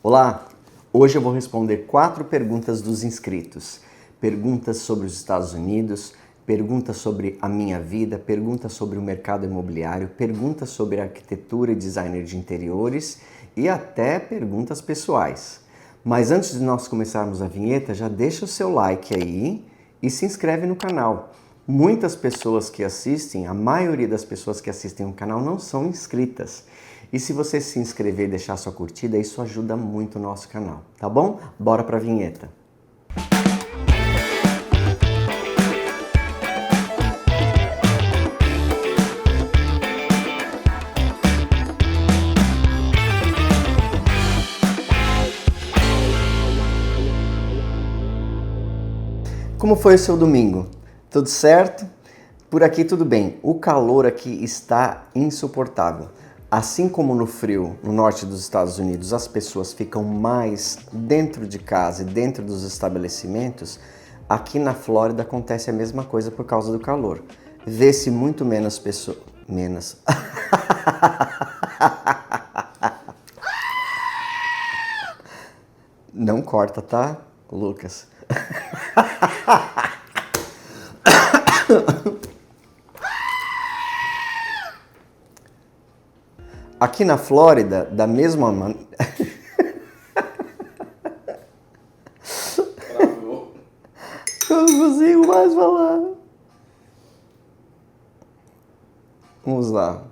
Olá! Hoje eu vou responder 4 perguntas dos inscritos. Perguntas sobre os Estados Unidos, perguntas sobre a minha vida, perguntas sobre o mercado imobiliário, perguntas sobre arquitetura e designer de interiores e até perguntas pessoais. Mas antes de nós começarmos a vinheta, já deixa o seu like aí e se inscreve no canal. Muitas pessoas que assistem, a maioria das pessoas que assistem o canal não são inscritas. E se você se inscrever e deixar sua curtida, isso ajuda muito o nosso canal, tá bom? Bora pra vinheta. Como foi o seu domingo? Tudo certo? Por aqui tudo bem. O calor aqui está insuportável. Assim como no frio, no norte dos Estados Unidos, as pessoas ficam mais dentro de casa e dentro dos estabelecimentos, aqui na Flórida acontece a mesma coisa por causa do calor. Vê-se muito menos pessoas... Menos... Não corta, tá, Lucas? Aqui na Flórida, da mesma maneira... Eu não consigo mais falar. Vamos lá.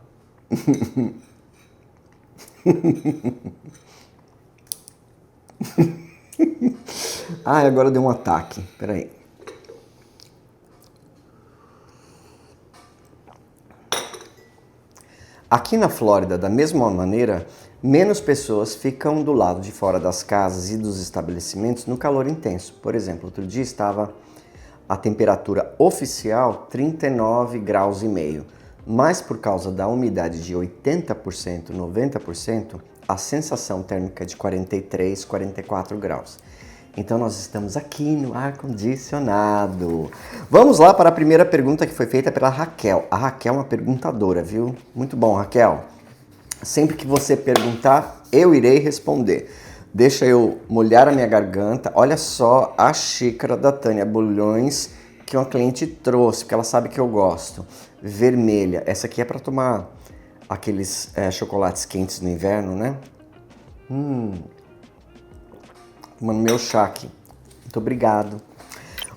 Ai, agora deu um ataque. Peraí. Aqui na Flórida, da mesma maneira, menos pessoas ficam do lado de fora das casas e dos estabelecimentos no calor intenso. Por exemplo, outro dia estava a temperatura oficial 39 graus e meio, mas por causa da umidade de 80%, 90%, a sensação térmica é de 43, 44 graus. Então nós estamos aqui no ar-condicionado. Vamos lá para a primeira pergunta que foi feita pela Raquel. A Raquel é uma perguntadora, viu? Muito bom, Raquel. Sempre que você perguntar, eu irei responder. Deixa eu molhar a minha garganta. Olha só a xícara da Tânia Bulhões que uma cliente trouxe, porque ela sabe que eu gosto. Vermelha. Essa aqui é para tomar aqueles chocolates quentes no inverno, né? Tomando meu chá aqui. Muito obrigado.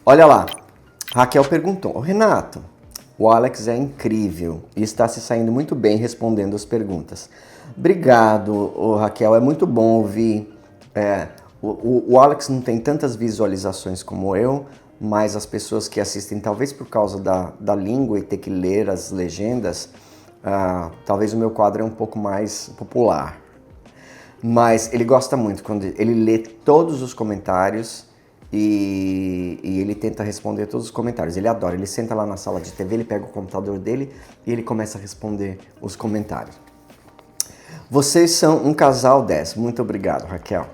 Olha lá. Raquel perguntou. Renato, o Alex é incrível e está se saindo muito bem respondendo as perguntas. Obrigado, Raquel. É muito bom ouvir. O Alex não tem tantas visualizações como eu, mas as pessoas que assistem, talvez por causa da língua e ter que ler as legendas, talvez o meu quadro é um pouco mais popular. Mas ele gosta muito quando ele lê todos os comentários e ele tenta responder todos os comentários. Ele adora, ele senta lá na sala de TV, ele pega o computador dele e ele começa a responder os comentários. Vocês são um casal 10. Muito obrigado, Raquel.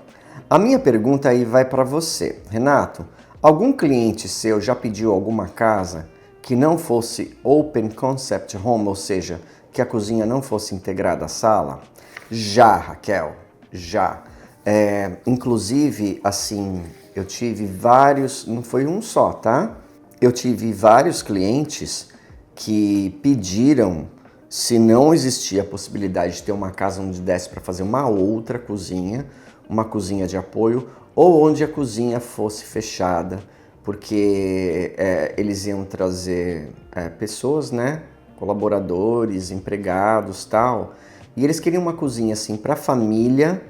A minha pergunta aí vai para você. Renato, algum cliente seu já pediu alguma casa que não fosse Open Concept Home, ou seja, que a cozinha não fosse integrada à sala? Já, Raquel. Já. Inclusive, assim, eu tive vários, não foi um só, tá? Eu tive vários clientes que pediram, se não existia a possibilidade de ter uma casa onde desse para fazer uma outra cozinha, uma cozinha de apoio, ou onde a cozinha fosse fechada, porque eles iam trazer pessoas, né? Colaboradores, empregados, tal. E eles queriam uma cozinha assim para a família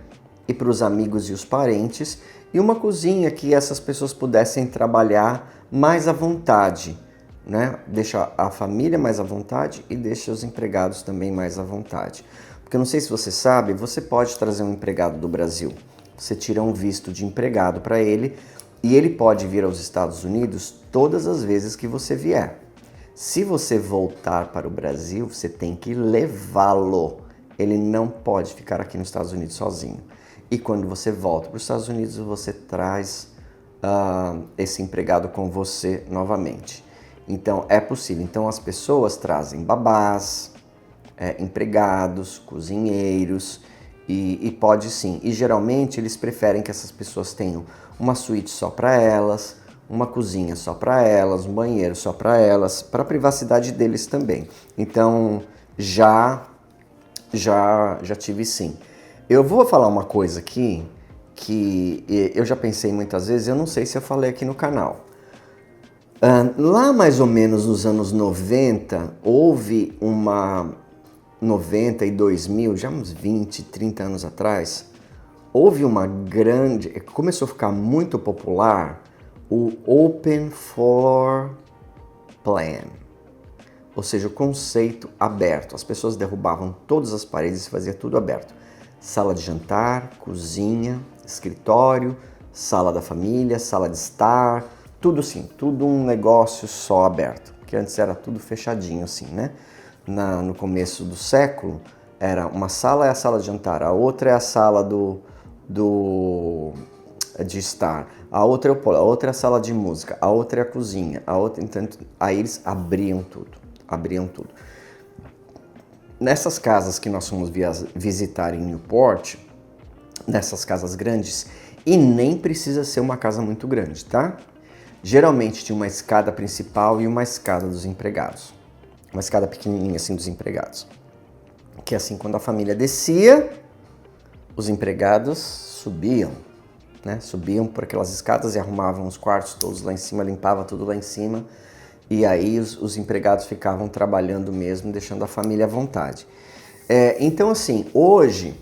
e para os amigos e os parentes, e uma cozinha que essas pessoas pudessem trabalhar mais à vontade, né? Deixa a família mais à vontade e deixa os empregados também mais à vontade. Porque eu não sei se você sabe, você pode trazer um empregado do Brasil. Você tira um visto de empregado para ele e ele pode vir aos Estados Unidos todas as vezes que você vier. Se você voltar para o Brasil, você tem que levá-lo. Ele não pode ficar aqui nos Estados Unidos sozinho. E quando você volta para os Estados Unidos, você traz esse empregado com você novamente. Então, é possível. Então, as pessoas trazem babás, empregados, cozinheiros, E pode sim. E geralmente eles preferem que essas pessoas tenham uma suíte só para elas, uma cozinha só para elas, um banheiro só para elas, para a privacidade deles também. Então já tive sim. Eu vou falar uma coisa aqui que eu já pensei muitas vezes, eu não sei se eu falei aqui no canal. Lá mais ou menos nos anos 90, houve uma 90 e 2000, já uns 20, 30 anos atrás, houve uma grande, começou a ficar muito popular o Open Floor Plan, ou seja, o conceito aberto. As pessoas derrubavam todas as paredes e fazia tudo aberto. Sala de jantar, cozinha, escritório, sala da família, sala de estar, tudo assim, tudo um negócio só aberto, porque antes era tudo fechadinho assim, né? No começo do século, era uma sala é a sala de jantar, a outra é a sala de estar, a outra é a sala de música, a outra é a cozinha, a outra, então, aí eles abriam tudo. Nessas casas que nós fomos visitar em Newport, nessas casas grandes, e nem precisa ser uma casa muito grande, tá? Geralmente tinha uma escada principal e uma escada dos empregados. Uma escada pequenininha assim dos empregados. Que assim, quando a família descia, os empregados subiam, né? Subiam por aquelas escadas e arrumavam os quartos todos lá em cima, limpava tudo lá em cima. E aí os empregados ficavam trabalhando mesmo, deixando a família à vontade. Então assim, hoje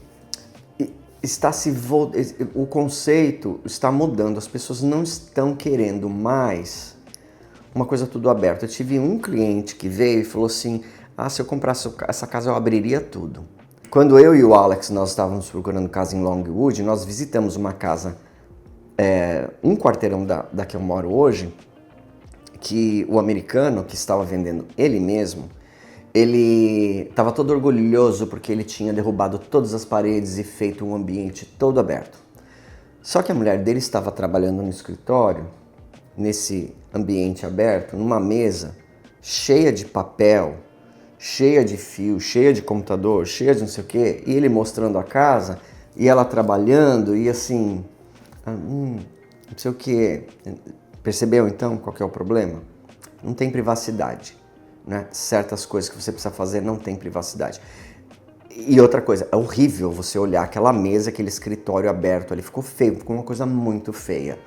o conceito está mudando, as pessoas não estão querendo mais uma coisa tudo aberto. Eu tive um cliente que veio e falou assim, se eu comprasse essa casa eu abriria tudo. Quando eu e o Alex, nós estávamos procurando casa em Longwood, nós visitamos uma casa, um quarteirão da que eu moro hoje, que o americano que estava vendendo ele mesmo, ele estava todo orgulhoso porque ele tinha derrubado todas as paredes e feito um ambiente todo aberto. Só que a mulher dele estava trabalhando no escritório, nesse ambiente aberto, numa mesa cheia de papel, cheia de fio, cheia de computador, cheia de não sei o quê, e ele mostrando a casa, e ela trabalhando, e assim, não sei o quê. Percebeu então qual que é o problema? Não tem privacidade, né? Certas coisas que você precisa fazer não tem privacidade. E outra coisa, é horrível você olhar aquela mesa, aquele escritório aberto ali, ficou feio, ficou uma coisa muito feia.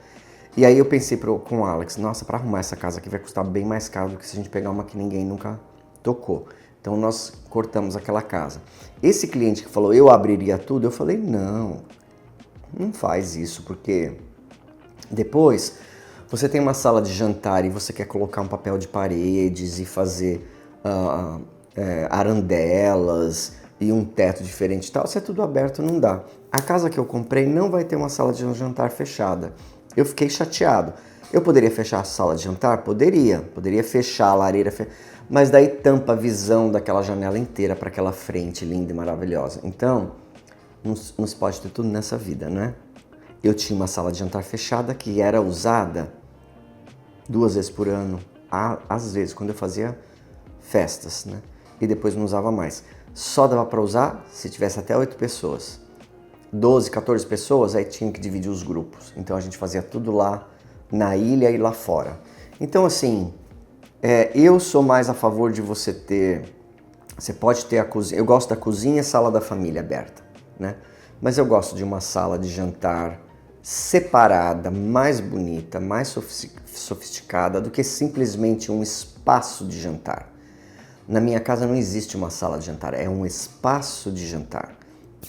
E aí eu pensei com o Alex, nossa, para arrumar essa casa aqui vai custar bem mais caro do que se a gente pegar uma que ninguém nunca tocou. Então nós cortamos aquela casa. Esse cliente que falou, eu abriria tudo, eu falei, não faz isso, porque depois você tem uma sala de jantar e você quer colocar um papel de paredes e fazer arandelas e um teto diferente e tal, se é tudo aberto não dá. A casa que eu comprei não vai ter uma sala de jantar fechada. Eu fiquei chateado. Eu poderia fechar a sala de jantar? Poderia fechar a lareira, mas daí tampa a visão daquela janela inteira para aquela frente linda e maravilhosa. Então, não se pode ter tudo nessa vida, né? Eu tinha uma sala de jantar fechada que era usada 2 vezes por ano, às vezes, quando eu fazia festas, né? E depois não usava mais. Só dava para usar se tivesse até 8 pessoas. 12, 14 pessoas, aí tinha que dividir os grupos. Então a gente fazia tudo lá na ilha e lá fora. Então assim, eu sou mais a favor de você pode ter a cozinha, eu gosto da cozinha e sala da família aberta, né? Mas eu gosto de uma sala de jantar separada, mais bonita, mais sofisticada do que simplesmente um espaço de jantar. Na minha casa não existe uma sala de jantar, é um espaço de jantar.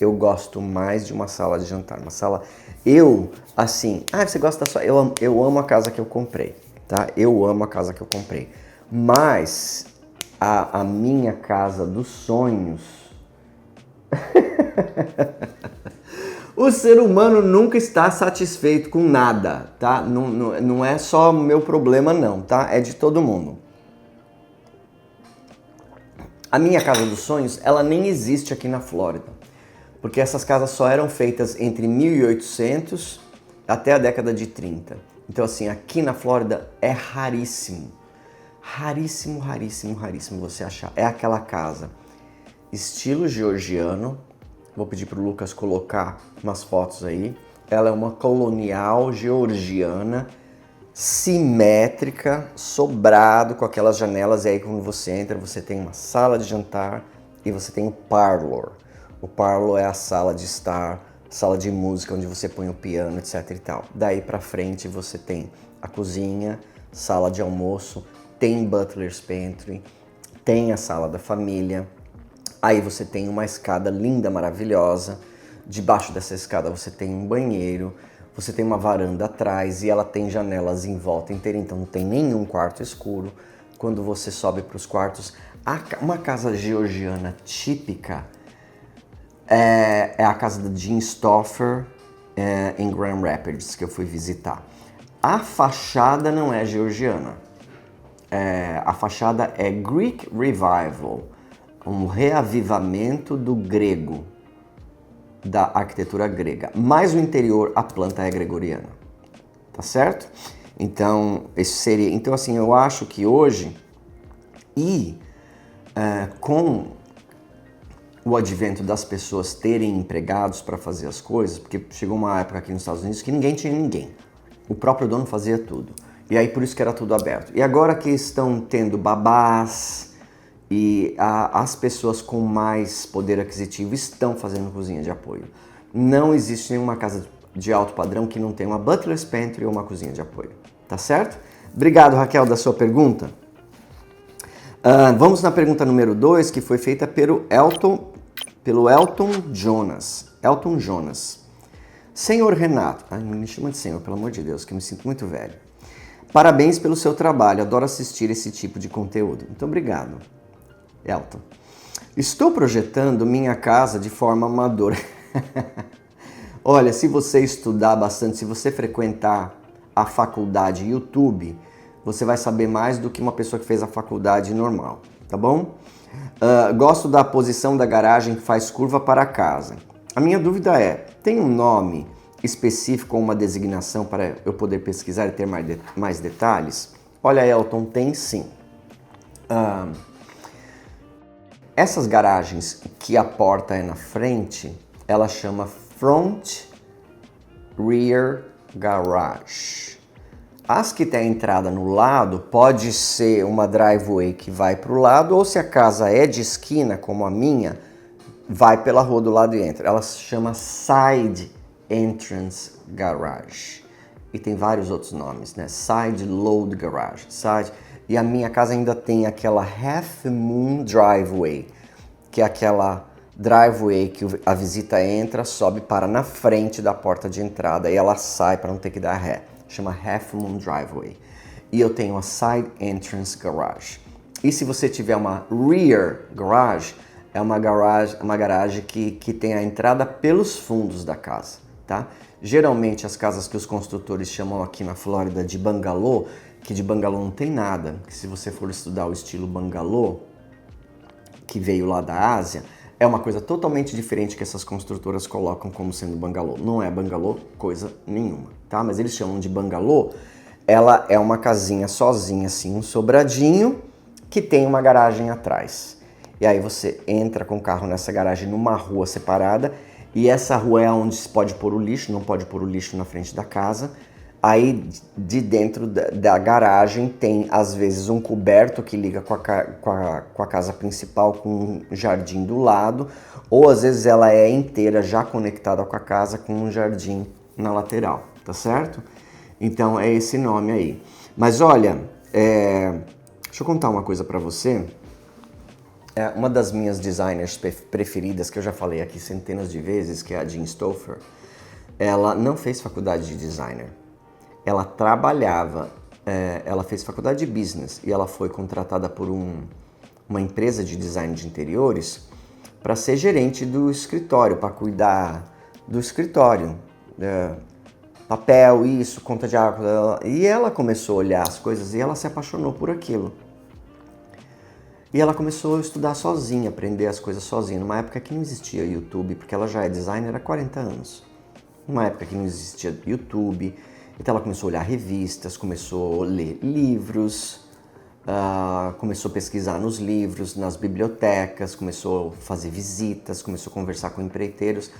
Eu gosto mais de uma sala de jantar, uma sala... você gosta da sua... Eu amo a casa que eu comprei, tá? Eu amo a casa que eu comprei. Mas a minha casa dos sonhos... O ser humano nunca está satisfeito com nada, tá? Não é só meu problema não, tá? É de todo mundo. A minha casa dos sonhos, ela nem existe aqui na Flórida, porque essas casas só eram feitas entre 1800 até a década de 30. Então assim, aqui na Flórida é raríssimo, raríssimo, raríssimo, raríssimo você achar. É aquela casa estilo georgiano, vou pedir para o Lucas colocar umas fotos aí. Ela é uma colonial georgiana, simétrica, sobrado, com aquelas janelas. E aí quando você entra, você tem uma sala de jantar e você tem o parlor. O parlor é a sala de estar, sala de música, onde você põe o piano, etc e tal. Daí pra frente você tem a cozinha, sala de almoço, tem butler's pantry, tem a sala da família. Aí você tem uma escada linda, maravilhosa. Debaixo dessa escada você tem um banheiro, você tem uma varanda atrás e ela tem janelas em volta inteira, então não tem nenhum quarto escuro. Quando você sobe para os quartos, uma casa georgiana típica é a casa do Jim Stoffer em Grand Rapids, que eu fui visitar. A fachada não é georgiana, a fachada é Greek Revival, um reavivamento do grego, da arquitetura grega. Mas o interior, a planta é gregoriana, tá certo? Então, então assim, eu acho que hoje, com o advento das pessoas terem empregados para fazer as coisas, porque chegou uma época aqui nos Estados Unidos que ninguém tinha ninguém. O próprio dono fazia tudo. E aí por isso que era tudo aberto. E agora que estão tendo babás e as pessoas com mais poder aquisitivo estão fazendo cozinha de apoio. Não existe nenhuma casa de alto padrão que não tenha uma butler's pantry ou uma cozinha de apoio. Tá certo? Obrigado, Raquel, da sua pergunta. Vamos na pergunta número 2, que foi feita pelo Elton Jonas. Elton Jonas. Senhor Renato, não me chama de senhor, pelo amor de Deus, que eu me sinto muito velho. Parabéns pelo seu trabalho, adoro assistir esse tipo de conteúdo. Muito obrigado, Elton. Estou projetando minha casa de forma amadora. Olha, se você estudar bastante, se você frequentar a faculdade YouTube, você vai saber mais do que uma pessoa que fez a faculdade normal, tá bom? Gosto da posição da garagem que faz curva para a casa. A minha dúvida é, tem um nome específico ou uma designação para eu poder pesquisar e ter mais detalhes? Olha, Elton, tem sim. Essas garagens que a porta é na frente, ela chama Front Rear Garage. As que tem a entrada no lado, pode ser uma driveway que vai para o lado, ou se a casa é de esquina, como a minha, vai pela rua do lado e entra. Ela se chama Side Entrance Garage. E tem vários outros nomes, né? Side Load Garage. E a minha casa ainda tem aquela Half Moon Driveway, que é aquela driveway que a visita entra, sobe para na frente da porta de entrada e ela sai para não ter que dar ré. Chama Half Moon Driveway. E eu tenho a Side Entrance Garage. E se você tiver uma Rear Garage, é uma garagem que tem a entrada pelos fundos da casa, tá? Geralmente as casas que os construtores chamam aqui na Flórida de bangalô, que de bangalô não tem nada, que se você for estudar o estilo bangalô, que veio lá da Ásia, é uma coisa totalmente diferente que essas construtoras colocam como sendo bangalô. Não é bangalô coisa nenhuma, tá? Mas eles chamam de bangalô, ela é uma casinha sozinha, assim, um sobradinho, que tem uma garagem atrás. E aí você entra com o carro nessa garagem numa rua separada, e essa rua é onde se pode pôr o lixo, não pode pôr o lixo na frente da casa. Aí de dentro da garagem tem às vezes um coberto que liga com a casa principal com um jardim do lado, ou às vezes ela é inteira já conectada com a casa com um jardim na lateral, tá certo? Então é esse nome aí. Mas olha, deixa eu contar uma coisa pra você. Uma das minhas designers preferidas, que eu já falei aqui centenas de vezes, que é a Jean Stoffer, ela não fez faculdade de designer. Ela trabalhava, ela fez faculdade de business e ela foi contratada por uma empresa de design de interiores para ser gerente do escritório, para cuidar do escritório, papel, isso, conta de água. E ela começou a olhar as coisas e ela se apaixonou por aquilo. E ela começou a estudar sozinha, aprender as coisas sozinha, numa época que não existia YouTube, porque ela já é designer há 40 anos. Numa época que não existia YouTube. Então ela começou a olhar revistas, começou a ler livros, começou a pesquisar nos livros, nas bibliotecas, começou a fazer visitas, começou a conversar com empreiteiros,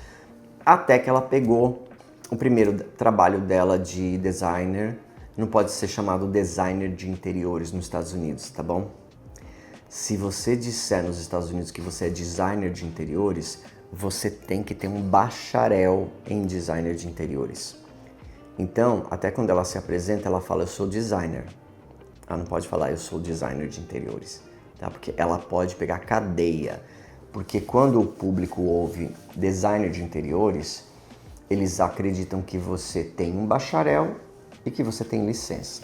até que ela pegou o primeiro trabalho dela de designer. Não pode ser chamado designer de interiores nos Estados Unidos, tá bom? Se você disser nos Estados Unidos que você é designer de interiores, você tem que ter um bacharel em designer de interiores. Então, até quando ela se apresenta, ela fala, eu sou designer. Ela não pode falar, eu sou designer de interiores, tá? Porque ela pode pegar cadeia. Porque quando o público ouve designer de interiores, eles acreditam que você tem um bacharel e que você tem licença.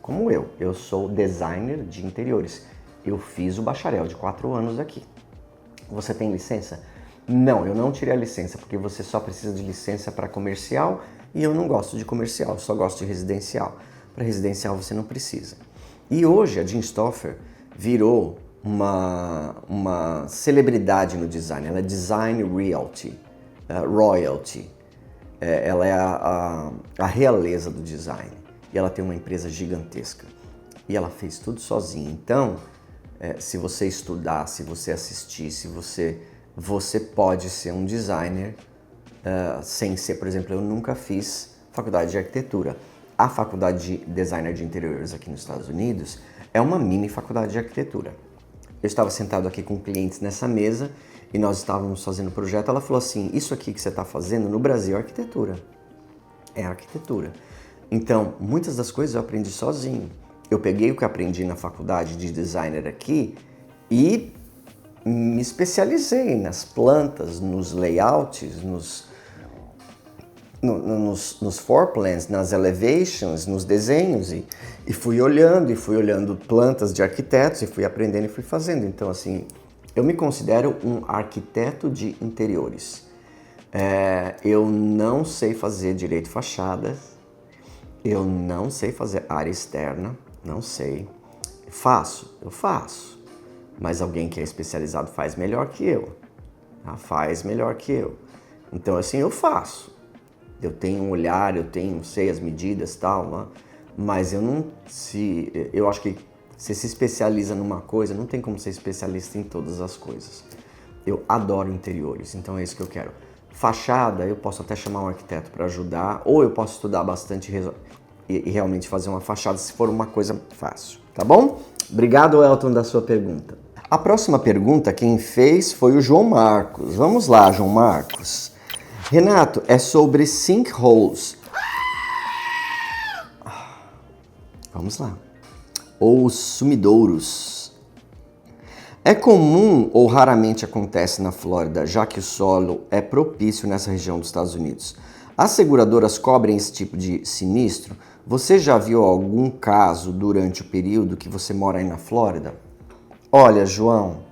Como eu sou designer de interiores. Eu fiz o bacharel de 4 anos aqui. Você tem licença? Não, eu não tirei a licença, porque você só precisa de licença para comercial e eu não gosto de comercial, eu só gosto de residencial. Para residencial você não precisa. E hoje a Jean Stauffer virou uma celebridade no design. Ela é design royalty. Ela é a realeza do design. E ela tem uma empresa gigantesca. E ela fez tudo sozinha. Então, se você estudar, se você assistir, você pode ser um designer sem ser, por exemplo, eu nunca fiz faculdade de arquitetura. A faculdade de designer de interiores aqui nos Estados Unidos é uma mini faculdade de arquitetura. Eu estava sentado aqui com clientes nessa mesa e nós estávamos fazendo o projeto. Ela falou assim, isso aqui que você está fazendo no Brasil é arquitetura. É arquitetura. Então, muitas das coisas eu aprendi sozinho. Eu peguei o que aprendi na faculdade de designer aqui e me especializei nas plantas, nos layouts, nos floor plans, nas elevations, nos desenhos e fui olhando plantas de arquitetos e fui aprendendo e fui fazendo. Então, assim, eu me considero um arquiteto de interiores. Eu não sei fazer direito fachadas, eu não sei fazer área externa, não sei. Eu faço, mas alguém que é especializado faz melhor que eu. Faz melhor que eu. Então, assim, eu faço. Eu tenho um olhar, sei as medidas e tal, mas eu acho que você se especializa numa coisa, não tem como ser especialista em todas as coisas. Eu adoro interiores, então é isso que eu quero. Fachada, eu posso até chamar um arquiteto para ajudar, ou eu posso estudar bastante e realmente fazer uma fachada se for uma coisa fácil, tá bom? Obrigado, Elton, da sua pergunta. A próxima pergunta quem fez foi o João Marcos. Vamos lá, João Marcos. Renato, é sobre sinkholes. Vamos lá. Ou sumidouros. É comum ou raramente acontece na Flórida, já que o solo é propício nessa região dos Estados Unidos. As seguradoras cobrem esse tipo de sinistro? Você já viu algum caso durante o período que você mora aí na Flórida? Olha, João,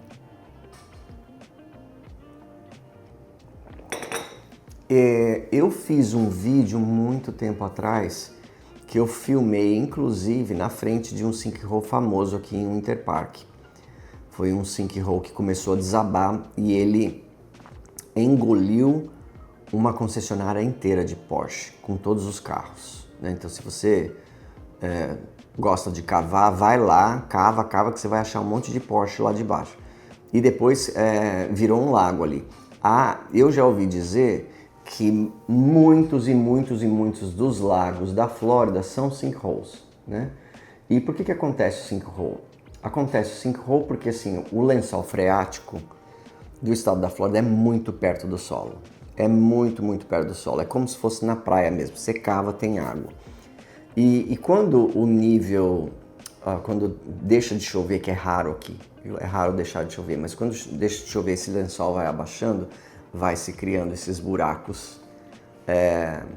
eu fiz um vídeo muito tempo atrás que eu filmei, inclusive, na frente de um sinkhole famoso aqui em Winter Park. Foi um sinkhole que começou a desabar e ele engoliu uma concessionária inteira de Porsche, com todos os carros, né? Então, se você gosta de cavar, vai lá, cava que você vai achar um monte de Porsche lá de baixo. E depois virou um lago ali. Eu já ouvi dizer que muitos dos lagos da Flórida são sinkholes, né? E por que acontece o sinkhole? Acontece o sinkhole porque assim, o lençol freático do estado da Flórida é muito perto do solo. É muito perto do solo. É como se fosse na praia mesmo. Você cava, tem água. E quando o nível, quando deixa de chover, que é raro aqui, é raro deixar de chover, mas quando deixa de chover, esse lençol vai abaixando, vai se criando esses buracos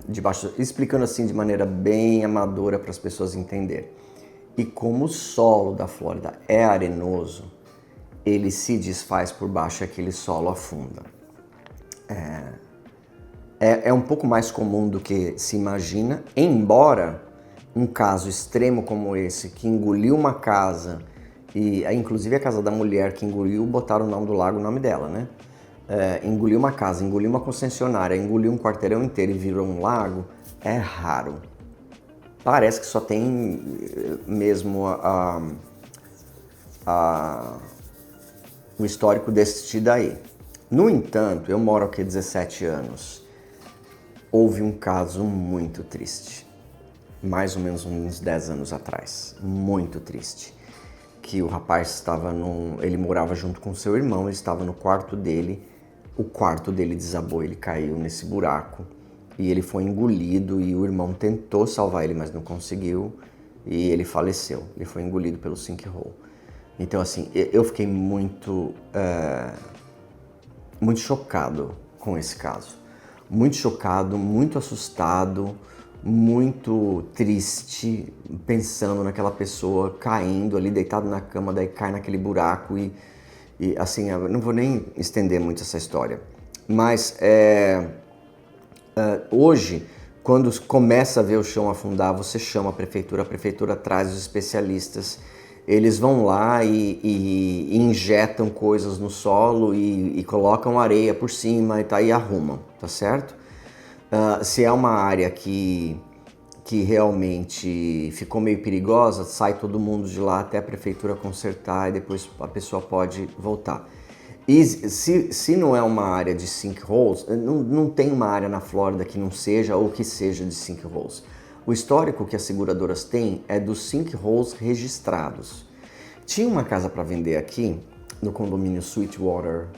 debaixo, explicando assim de maneira bem amadora para as pessoas entenderem. E como o solo da Flórida é arenoso, ele se desfaz por baixo e aquele solo afunda. É um pouco mais comum do que se imagina, embora um caso extremo como esse, que engoliu uma casa, e inclusive a casa da mulher que engoliu, botaram o nome do lago, o nome dela, né? Engoliu uma casa, engoliu uma concessionária, engoliu um quarteirão inteiro e virou um lago, é raro. Parece que só tem mesmo o histórico deste daí. No entanto, eu moro aqui há 17 anos. Houve um caso muito triste, mais ou menos uns 10 anos atrás, muito triste, que o rapaz ele morava junto com seu irmão, ele estava no quarto dele, o quarto dele desabou, ele caiu nesse buraco e ele foi engolido e o irmão tentou salvar ele, mas não conseguiu e ele faleceu, ele foi engolido pelo sinkhole. Então assim, eu fiquei muito chocado com esse caso. Muito chocado, muito assustado, muito triste, pensando naquela pessoa caindo ali, deitado na cama, daí cai naquele buraco e assim, eu não vou nem estender muito essa história. Mas hoje, quando começa a ver o chão afundar, você chama a prefeitura traz os especialistas, eles vão lá e injetam coisas no solo e colocam areia por cima e arrumam, tá certo? Se é uma área que realmente ficou meio perigosa, sai todo mundo de lá até a prefeitura consertar e depois a pessoa pode voltar. E se não é uma área de sinkholes, não tem uma área na Flórida que não seja ou que seja de sinkholes. O histórico que as seguradoras têm é dos sinkholes registrados. Tinha uma casa para vender aqui, no condomínio Sweetwater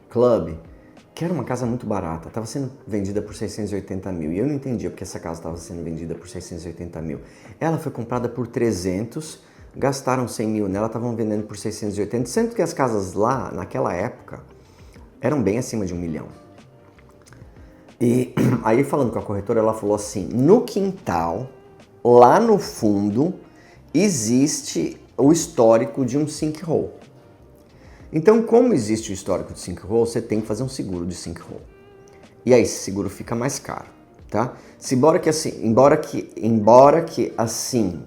Club, que era uma casa muito barata, estava sendo vendida por 680 mil, e eu não entendia porque essa casa estava sendo vendida por 680 mil. Ela foi comprada por 300, gastaram 100 mil nela, estavam vendendo por 680, sendo que as casas lá, naquela época, eram bem acima de 1 milhão. E aí, falando com a corretora, ela falou assim, no quintal, lá no fundo, existe o histórico de um sinkhole. Então, como existe o histórico de sinkhole, você tem que fazer um seguro de sinkhole. E aí, esse seguro fica mais caro, tá? Embora que assim,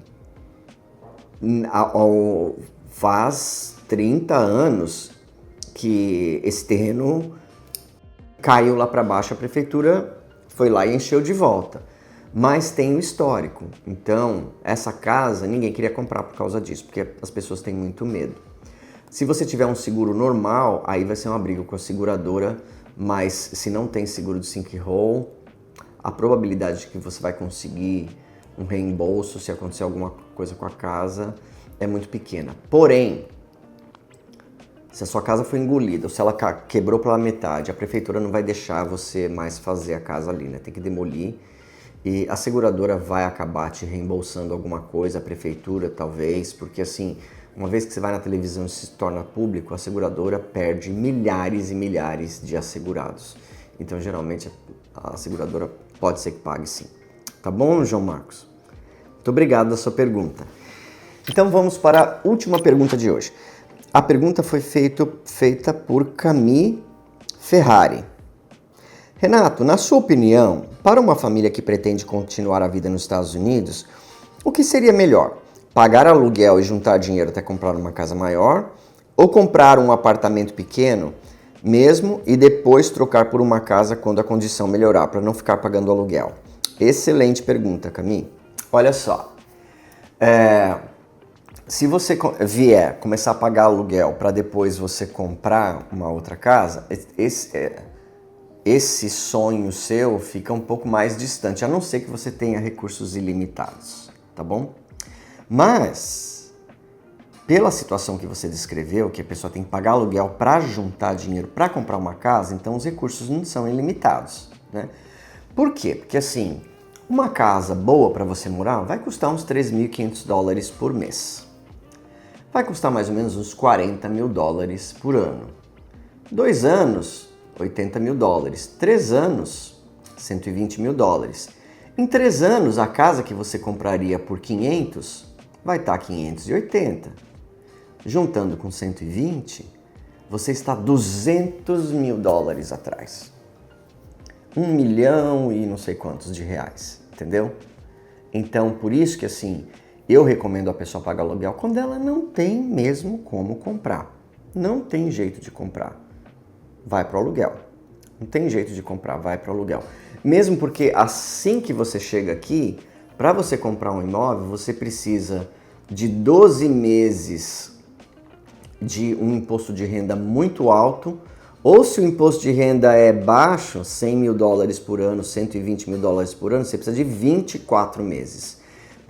faz 30 anos que esse terreno caiu lá para baixo, a prefeitura foi lá e encheu de volta. Mas tem o histórico. Então, essa casa, ninguém queria comprar por causa disso, porque as pessoas têm muito medo. Se você tiver um seguro normal, aí vai ser uma briga com a seguradora, mas se não tem seguro de sinkhole, a probabilidade de que você vai conseguir um reembolso se acontecer alguma coisa com a casa é muito pequena. Porém, se a sua casa foi engolida ou se ela quebrou pela metade, a prefeitura não vai deixar você mais fazer a casa ali, né? Tem que demolir e a seguradora vai acabar te reembolsando alguma coisa, a prefeitura talvez, porque assim, uma vez que você vai na televisão e se torna público, a seguradora perde milhares e milhares de assegurados. Então, geralmente, a seguradora pode ser que pague sim. Tá bom, João Marcos? Muito obrigado pela sua pergunta. Então, vamos para a última pergunta de hoje. A pergunta foi feita por Camille Ferrari. Renato, na sua opinião, para uma família que pretende continuar a vida nos Estados Unidos, o que seria melhor? Pagar aluguel e juntar dinheiro até comprar uma casa maior? Ou comprar um apartamento pequeno mesmo e depois trocar por uma casa quando a condição melhorar, para não ficar pagando aluguel? Excelente pergunta, Camille. Olha só, se você vier começar a pagar aluguel para depois você comprar uma outra casa, esse sonho seu fica um pouco mais distante, a não ser que você tenha recursos ilimitados, tá bom? Mas, pela situação que você descreveu, que a pessoa tem que pagar aluguel para juntar dinheiro para comprar uma casa, então os recursos não são ilimitados, né? Por quê? Porque assim, uma casa boa para você morar vai custar uns $3.500 por mês. Vai custar mais ou menos uns $40 mil por ano. 2 anos, $80 mil. 3 anos, $120 mil. Em 3 anos, a casa que você compraria por 500 vai estar 580. Juntando com 120, você está $200 mil atrás. 1 milhão e não sei quantos de reais, entendeu? Então, por isso que assim, eu recomendo a pessoa pagar aluguel quando ela não tem mesmo como comprar. Não tem jeito de comprar. Vai para o aluguel. Não tem jeito de comprar, vai para o aluguel. Mesmo porque assim que você chega aqui, para você comprar um imóvel, você precisa de 12 meses de um imposto de renda muito alto, ou se o imposto de renda é baixo, 100 mil dólares por ano, 120 mil dólares por ano, você precisa de 24 meses.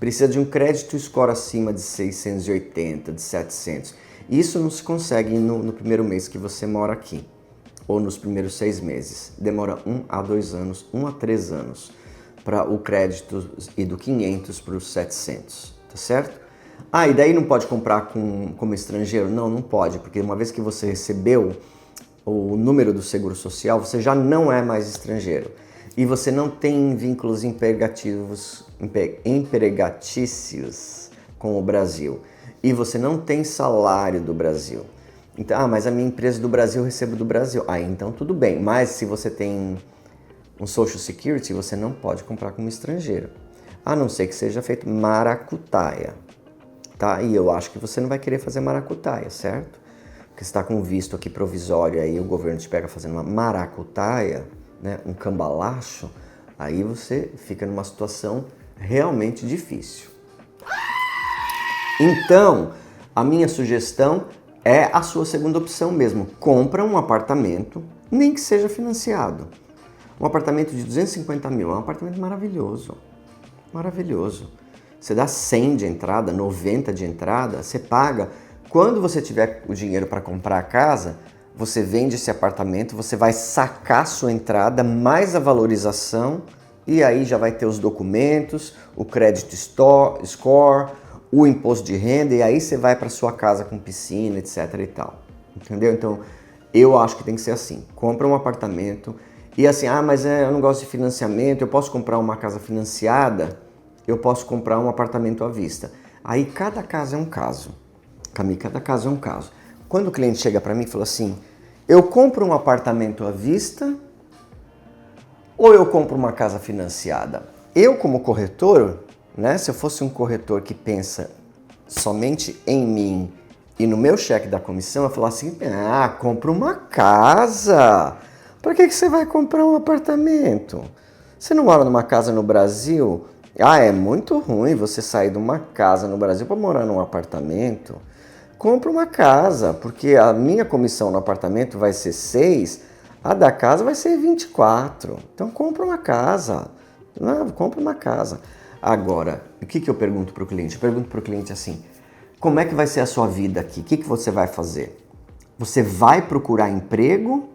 Precisa de um crédito score acima de 680, de 700. Isso não se consegue no primeiro mês que você mora aqui, ou nos primeiros 6 meses. Demora 1 a 2 anos, 1 a 3 anos, para o crédito ir do 500 para os 700, tá certo? E daí não pode comprar como estrangeiro? Não, não pode, porque uma vez que você recebeu o número do seguro social, você já não é mais estrangeiro. E você não tem vínculos empregatícios com o Brasil. E você não tem salário do Brasil. Então, mas a minha empresa do Brasil, eu recebo do Brasil. Então tudo bem. Mas se você tem um Social Security, você não pode comprar como estrangeiro. A não ser que seja feito maracutaia. Tá? E eu acho que você não vai querer fazer maracutaia, certo? Porque você está com visto aqui provisório, aí o governo te pega fazendo uma maracutaia, né? Um cambalacho, aí você fica numa situação realmente difícil. Então, a minha sugestão é a sua segunda opção mesmo. Compra um apartamento, nem que seja financiado. Um apartamento de 250 mil, é um apartamento maravilhoso. Maravilhoso. Você dá 100 de entrada, 90 de entrada, você paga. Quando você tiver o dinheiro para comprar a casa, você vende esse apartamento, você vai sacar sua entrada, mais a valorização, e aí já vai ter os documentos, o credit score, o imposto de renda, e aí você vai para sua casa com piscina, etc e tal. Entendeu? Então, eu acho que tem que ser assim. Compra um apartamento, e assim, mas eu não gosto de financiamento, eu posso comprar uma casa financiada, eu posso comprar um apartamento à vista. Aí cada caso é um caso. Camille, cada caso é um caso. Quando o cliente chega para mim e fala assim, eu compro um apartamento à vista ou eu compro uma casa financiada? Eu, como corretor, né, se eu fosse um corretor que pensa somente em mim e no meu cheque da comissão, eu falar assim, compra uma casa. Para que você vai comprar um apartamento? Você não mora numa casa no Brasil? É muito ruim você sair de uma casa no Brasil para morar num apartamento. Compra uma casa, porque a minha comissão no apartamento vai ser 6, a da casa vai ser 24. Então compra uma casa. Não, compra uma casa. Agora, o que eu pergunto para o cliente? Eu pergunto para o cliente assim, como é que vai ser a sua vida aqui? O que você vai fazer? Você vai procurar emprego?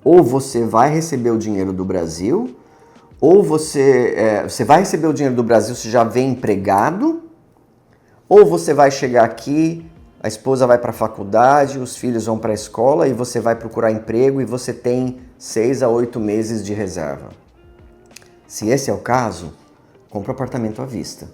Ou você vai receber o dinheiro do Brasil? Ou você vai receber o dinheiro do Brasil se já vem empregado? Ou você vai chegar aqui, a esposa vai para a faculdade, os filhos vão para a escola e você vai procurar emprego e você tem 6 a 8 meses de reserva. Se esse é o caso, compra um apartamento à vista.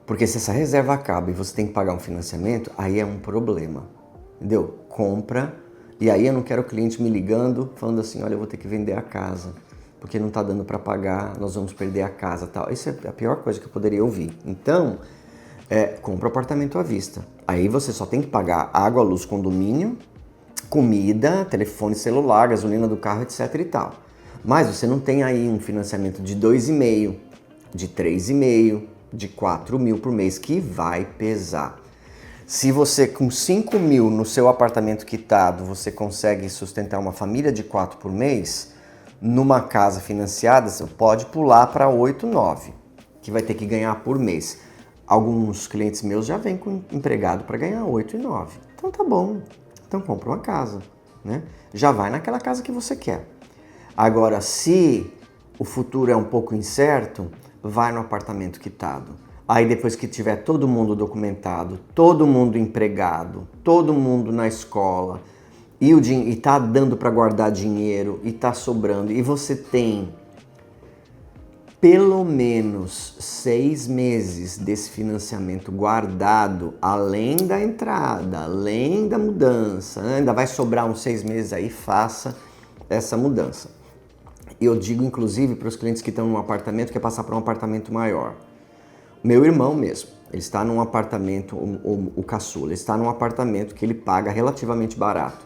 Porque se essa reserva acaba e você tem que pagar um financiamento, aí é um problema. Entendeu? Compra. E aí eu não quero o cliente me ligando, falando assim, olha, eu vou ter que vender a casa, porque não está dando para pagar, nós vamos perder a casa e tal. Isso é a pior coisa que eu poderia ouvir. Então, compra o apartamento à vista. Aí você só tem que pagar água, luz, condomínio, comida, telefone celular, gasolina do carro, etc e tal. Mas você não tem aí um financiamento de 2,5, de 3,5, de 4 mil por mês, que vai pesar. Se você com 5 mil no seu apartamento quitado, você consegue sustentar uma família de 4 por mês, numa casa financiada, você pode pular para 8, 9, que vai ter que ganhar por mês. Alguns clientes meus já vêm com empregado para ganhar 8 e 9. Então tá bom, então compra uma casa, né? Já vai naquela casa que você quer. Agora, se o futuro é um pouco incerto, vai no apartamento quitado. Aí depois que tiver todo mundo documentado, todo mundo empregado, todo mundo na escola, e tá dando para guardar dinheiro, e tá sobrando, e você tem pelo menos 6 meses desse financiamento guardado, além da entrada, além da mudança, né? Ainda vai sobrar uns 6 meses aí, faça essa mudança. Eu digo inclusive para os clientes que estão num apartamento, quer passar para um apartamento maior. Meu irmão mesmo, ele está num apartamento, o caçula, ele está num apartamento que ele paga relativamente barato.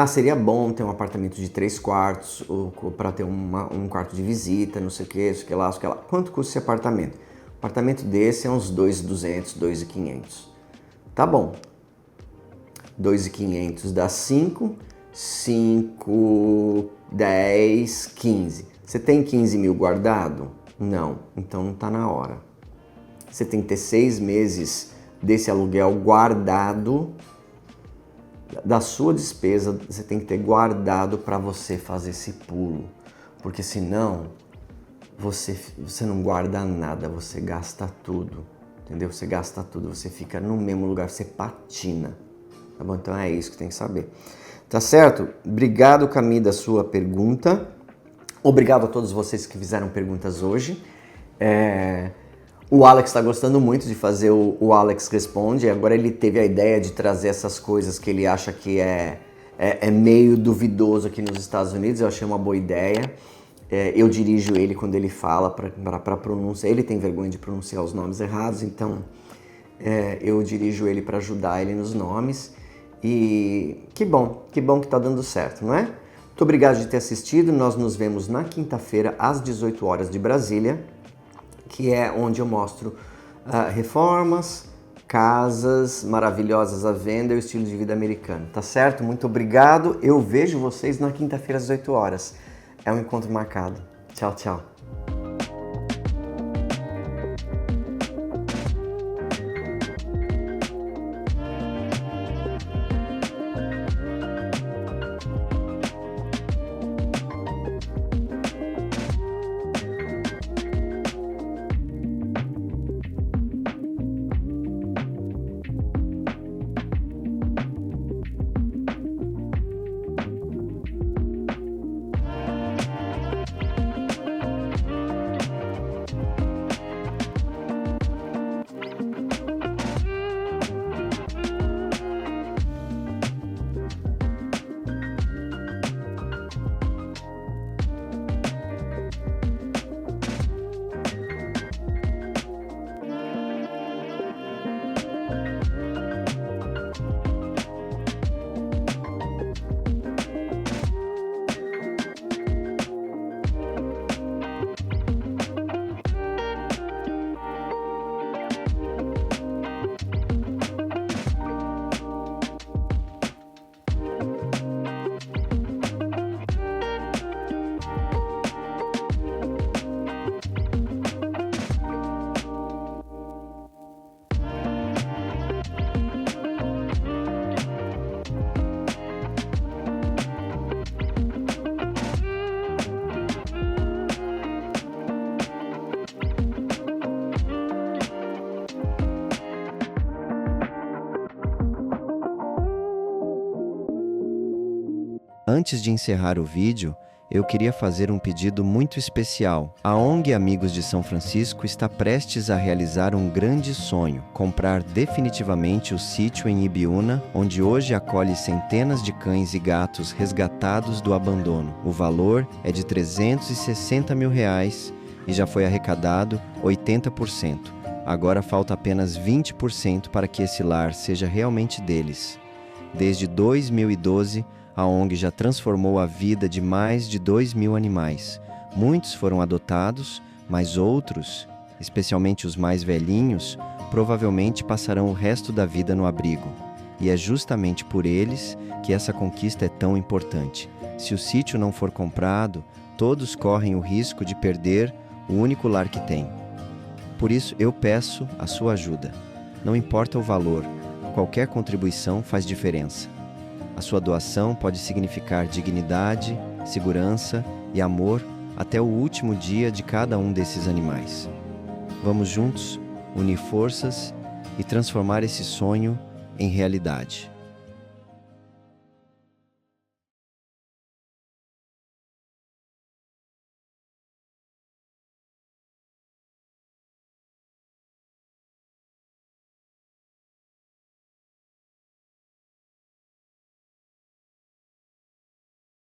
Seria bom ter um apartamento de 3 quartos, para ter um quarto de visita, não sei o que lá, não sei o que lá. Quanto custa esse apartamento? Apartamento desse é uns 2.200, 2.500. Tá bom. 2.500 dá 5, 5, 10, 15. Você tem 15 mil guardado? Não, então não tá na hora. Você tem que ter 6 meses desse aluguel guardado, da sua despesa, você tem que ter guardado para você fazer esse pulo. Porque senão, você não guarda nada, você gasta tudo. Entendeu? Você gasta tudo, você fica no mesmo lugar, você patina. Tá bom? Então é isso que tem que saber. Tá certo? Obrigado, Camille, da sua pergunta. Obrigado a todos vocês que fizeram perguntas hoje. O Alex está gostando muito de fazer o Alex Responde. Agora ele teve a ideia de trazer essas coisas que ele acha que é meio duvidoso aqui nos Estados Unidos. Eu achei uma boa ideia. Eu dirijo ele quando ele fala para pronúncia. Ele tem vergonha de pronunciar os nomes errados, então eu dirijo ele para ajudar ele nos nomes. E que bom que tá dando certo, não é? Muito obrigado de ter assistido. Nós nos vemos na quinta-feira às 18 horas de Brasília, que é onde eu mostro reformas, casas maravilhosas à venda e o estilo de vida americano. Tá certo? Muito obrigado. Eu vejo vocês na quinta-feira às 18 horas. É um encontro marcado. Tchau, tchau. Antes de encerrar o vídeo, eu queria fazer um pedido muito especial. A ONG Amigos de São Francisco está prestes a realizar um grande sonho: comprar definitivamente o sítio em Ibiúna, onde hoje acolhe centenas de cães e gatos resgatados do abandono. O valor é de R$360 mil e já foi arrecadado 80%. Agora falta apenas 20% para que esse lar seja realmente deles. Desde 2012, a ONG já transformou a vida de mais de 2.000 animais. Muitos foram adotados, mas outros, especialmente os mais velhinhos, provavelmente passarão o resto da vida no abrigo. E é justamente por eles que essa conquista é tão importante. Se o sítio não for comprado, todos correm o risco de perder o único lar que têm. Por isso, eu peço a sua ajuda. Não importa o valor, qualquer contribuição faz diferença. A sua doação pode significar dignidade, segurança e amor até o último dia de cada um desses animais. Vamos juntos unir forças e transformar esse sonho em realidade.